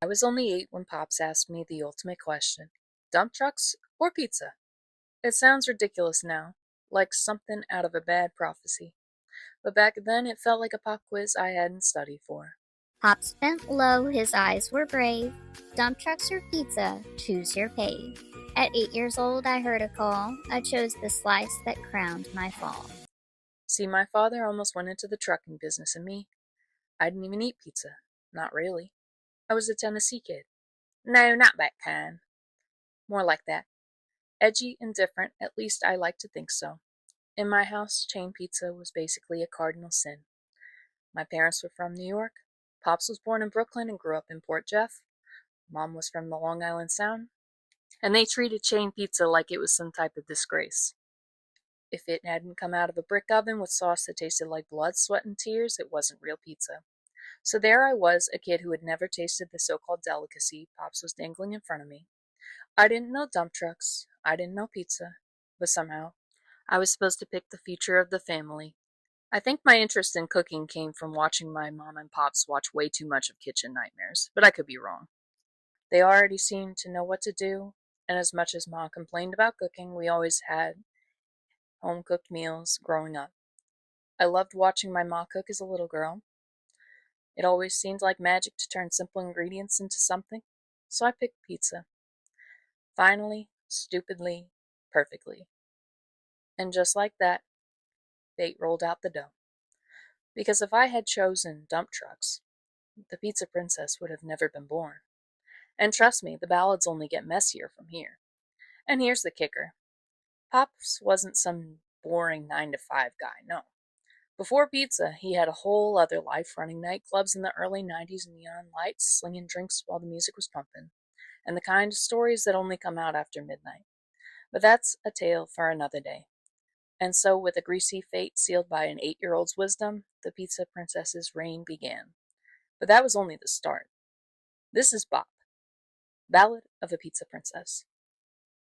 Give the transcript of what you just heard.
I was only 8 when Pops asked me the ultimate question: dump trucks or pizza? It sounds ridiculous now, like something out of a bad prophecy, but back then it felt like a pop quiz I hadn't studied for. Pops bent low, his eyes were brave. Dump trucks or pizza, choose your fave. At 8 years old, I heard a call. I chose the slice that crowned my fall. See, my father almost went into the trucking business, and me, I didn't even eat pizza. Not really. I was a Tennessee kid. No, not that kind. More like that. Edgy and different, at least I like to think so. In my house, chain pizza was basically a cardinal sin. My parents were from New York. Pops was born in Brooklyn and grew up in Port Jeff. Mom was from the Long Island Sound, and they treated chain pizza like it was some type of disgrace. If it hadn't come out of a brick oven with sauce that tasted like blood, sweat, and tears, it wasn't real pizza. So there I was, a kid who had never tasted the so-called delicacy Pops was dangling in front of me. I didn't know dump trucks, I didn't know pizza, but somehow I was supposed to pick the future of the family. I think my interest in cooking came from watching my mom and pops watch way too much of Kitchen Nightmares, but I could be wrong. They already seemed to know what to do, and as much as Ma complained about cooking, we always had home cooked meals growing up. I loved watching my ma cook as a little girl. It always seemed like magic to turn simple ingredients into something, so I picked pizza. Finally, stupidly, perfectly. And just like that, fate rolled out the dough. Because if I had chosen dump trucks, the pizza princess would have never been born. And trust me, the ballads only get messier from here. And here's the kicker: Pops wasn't some boring 9 to 5 guy, no. Before pizza, he had a whole other life, running nightclubs in the early 90s, neon lights, slinging drinks while the music was pumping, and the kind of stories that only come out after midnight. But that's a tale for another day. And so, with a greasy fate sealed by an 8-year-old's wisdom, the pizza princess's reign began. But that was only the start. This is Bopp, Ballad of a Pizza Princess.